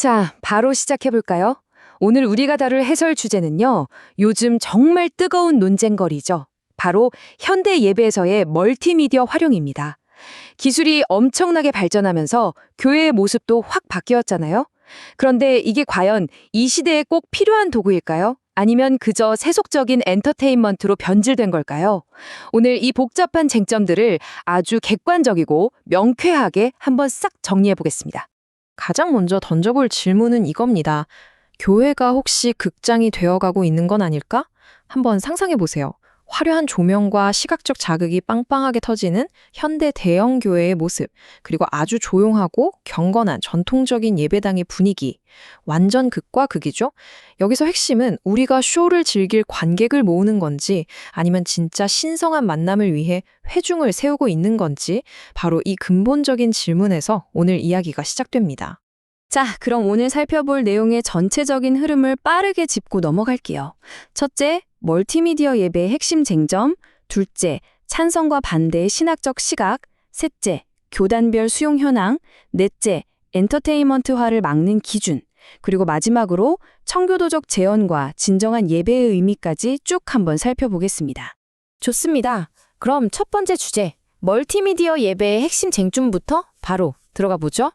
자, 바로 시작해볼까요? 오늘 우리가 다룰 해설 주제는요, 요즘 정말 뜨거운 논쟁거리죠. 바로 현대 예배에서의 멀티미디어 활용입니다. 기술이 엄청나게 발전하면서 교회의 모습도 확 바뀌었잖아요. 그런데 이게 과연 이 시대에 꼭 필요한 도구일까요? 아니면 그저 세속적인 엔터테인먼트로 변질된 걸까요? 오늘 이 복잡한 쟁점들을 아주 객관적이고 명쾌하게 한번 싹 정리해 보겠습니다. 가장 먼저 던져볼 질문은 이겁니다. 교회가 혹시 극장이 되어가고 있는 건 아닐까? 한번 상상해 보세요. 화려한 조명과 시각적 자극이 빵빵하게 터지는 현대 대형 교회의 모습, 그리고 아주 조용하고 경건한 전통적인 예배당의 분위기. 완전 극과 극이죠? 여기서 핵심은 우리가 쇼를 즐길 관객을 모으는 건지 아니면 진짜 신성한 만남을 위해 회중을 세우고 있는 건지 바로 이 근본적인 질문에서 오늘 이야기가 시작됩니다. 자, 그럼 오늘 살펴볼 내용의 전체적인 흐름을 빠르게 짚고 넘어갈게요. 첫째, 멀티미디어 예배의 핵심 쟁점. 둘째, 찬성과 반대의 신학적 시각. 셋째, 교단별 수용 현황. 넷째, 엔터테인먼트화를 막는 기준. 그리고 마지막으로 청교도적 재현과 진정한 예배의 의미까지 쭉 한번 살펴보겠습니다. 좋습니다. 그럼 첫 번째 주제, 멀티미디어 예배의 핵심 쟁점부터 바로 들어가 보죠.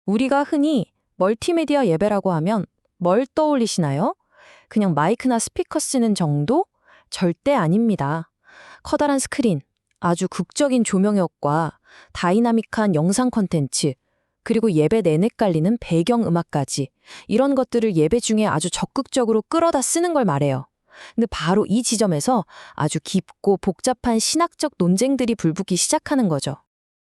우리가 흔히 멀티미디어 예배라고 하면 뭘 떠올리시나요? 그냥 마이크나 스피커 쓰는 정도? 절대 아닙니다. 커다란 스크린, 아주 극적인 조명역과 다이나믹한 영상 콘텐츠, 그리고 예배 내내 깔리는 배경음악까지 이런 것들을 예배 중에 아주 적극적으로 끌어다 쓰는 걸 말해요. 근데 바로 이 지점에서 아주 깊고 복잡한 신학적 논쟁들이 불붙기 시작하는 거죠.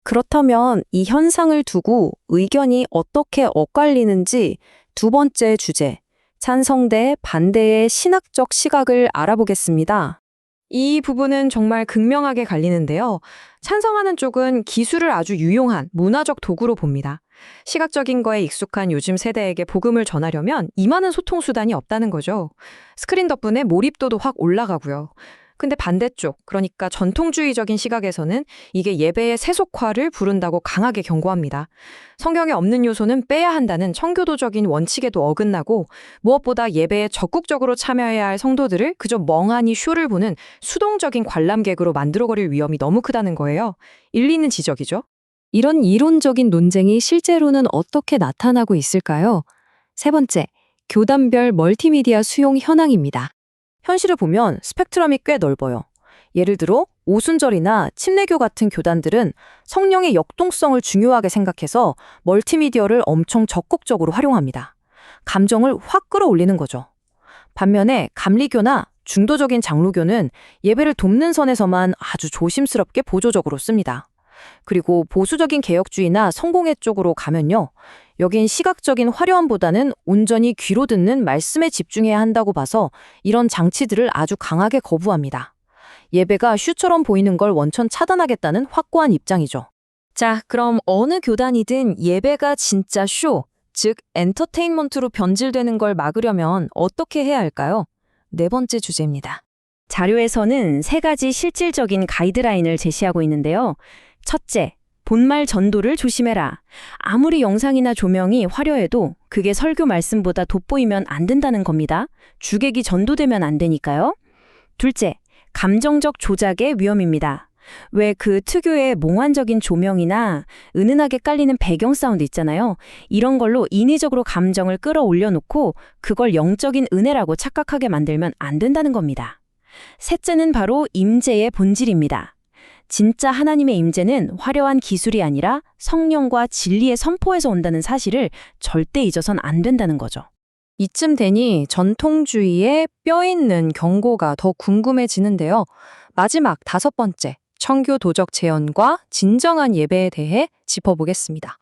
그렇다면 이 현상을 두고 의견이 어떻게 엇갈리는지 두 번째 주제, 찬성 대 반대의 신학적 시각을 알아보겠습니다. 이 부분은 정말 극명하게 갈리는데요. 찬성하는 쪽은 기술을 아주 유용한 문화적 도구로 봅니다. 시각적인 거에 익숙한 요즘 세대에게 복음을 전하려면 이만한 소통 수단이 없다는 거죠. 스크린 덕분에 몰입도도 확 올라가고요. 근데 반대쪽, 그러니까 전통주의적인 시각에서는 이게 예배의 세속화를 부른다고 강하게 경고합니다. 성경에 없는 요소는 빼야 한다는 청교도적인 원칙에도 어긋나고 무엇보다 예배에 적극적으로 참여해야 할 성도들을 그저 멍하니 쇼를 보는 수동적인 관람객으로 만들어버릴 위험이 너무 크다는 거예요. 일리 있는 지적이죠. 이런 이론적인 논쟁이 실제로는 어떻게 나타나고 있을까요? 세 번째, 교단별 멀티미디어 수용 현황입니다. 현실을 보면 스펙트럼이 꽤 넓어요. 예를 들어 오순절이나 침례교 같은 교단들은 성령의 역동성을 중요하게 생각해서 멀티미디어를 엄청 적극적으로 활용합니다. 감정을 확 끌어올리는 거죠. 반면에 감리교나 중도적인 장로교는 예배를 돕는 선에서만 아주 조심스럽게 보조적으로 씁니다. 그리고 보수적인 개혁주의나 성공회 쪽으로 가면요. 여긴 시각적인 화려함보다는 온전히 귀로 듣는 말씀에 집중해야 한다고 봐서 이런 장치들을 아주 강하게 거부합니다. 예배가 쇼처럼 보이는 걸 원천 차단하겠다는 확고한 입장이죠. 자, 그럼 어느 교단이든 예배가 진짜 쇼, 즉 엔터테인먼트로 변질되는 걸 막으려면 어떻게 해야 할까요? 네 번째 주제입니다. 자료에서는 세 가지 실질적인 가이드라인을 제시하고 있는데요. 첫째, 본말 전도를 조심해라. 아무리 영상이나 조명이 화려해도 그게 설교 말씀보다 돋보이면 안 된다는 겁니다. 주객이 전도되면 안 되니까요. 둘째, 감정적 조작의 위험입니다. 왜 그 특유의 몽환적인 조명이나 은은하게 깔리는 배경 사운드 있잖아요. 이런 걸로 인위적으로 감정을 끌어올려 놓고 그걸 영적인 은혜라고 착각하게 만들면 안 된다는 겁니다. 셋째는 바로 임재의 본질입니다. 진짜 하나님의 임재는 화려한 기술이 아니라 성령과 진리의 선포에서 온다는 사실을 절대 잊어선 안 된다는 거죠. 이쯤 되니 전통주의의 뼈 있는 경고가 더 궁금해지는데요. 마지막 다섯 번째, 청교도적 재현과 진정한 예배에 대해 짚어보겠습니다.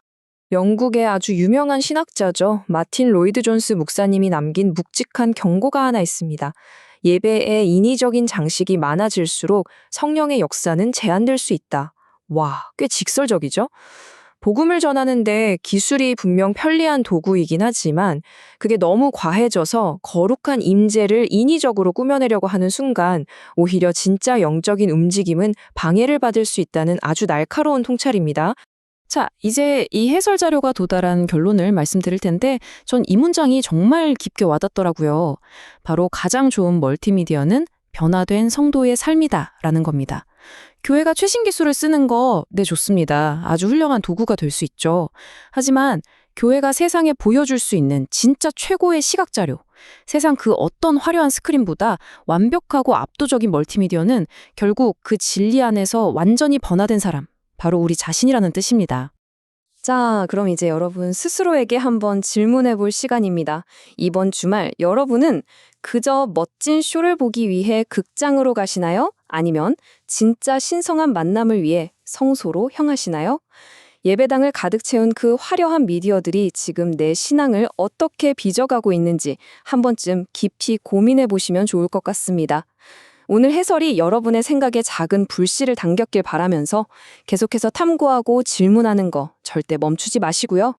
영국의 아주 유명한 신학자죠. 마틴 로이드 존스 목사님이 남긴 묵직한 경고가 하나 있습니다. 예배에 인위적인 장식이 많아질수록 성령의 역사는 제한될 수 있다. 와, 꽤 직설적이죠? 복음을 전하는데 기술이 분명 편리한 도구이긴 하지만 그게 너무 과해져서 거룩한 임재를 인위적으로 꾸며내려고 하는 순간 오히려 진짜 영적인 움직임은 방해를 받을 수 있다는 아주 날카로운 통찰입니다. 자, 이제 이 해설 자료가 도달한 결론을 말씀드릴 텐데 전 이 문장이 정말 깊게 와닿더라고요. 바로 가장 좋은 멀티미디어는 변화된 성도의 삶이다라는 겁니다. 교회가 최신 기술을 쓰는 거, 네, 좋습니다. 아주 훌륭한 도구가 될 수 있죠. 하지만 교회가 세상에 보여줄 수 있는 진짜 최고의 시각 자료, 세상 그 어떤 화려한 스크린보다 완벽하고 압도적인 멀티미디어는 결국 그 진리 안에서 완전히 변화된 사람, 바로 우리 자신이라는 뜻입니다. 자, 그럼 이제 여러분 스스로에게 한번 질문해 볼 시간입니다. 이번 주말 여러분은 그저 멋진 쇼를 보기 위해 극장으로 가시나요? 아니면 진짜 신성한 만남을 위해 성소로 향하시나요? 예배당을 가득 채운 그 화려한 미디어들이 지금 내 신앙을 어떻게 빚어가고 있는지 한 번쯤 깊이 고민해 보시면 좋을 것 같습니다. 오늘 해설이 여러분의 생각에 작은 불씨를 당겼길 바라면서 계속해서 탐구하고 질문하는 거 절대 멈추지 마시고요.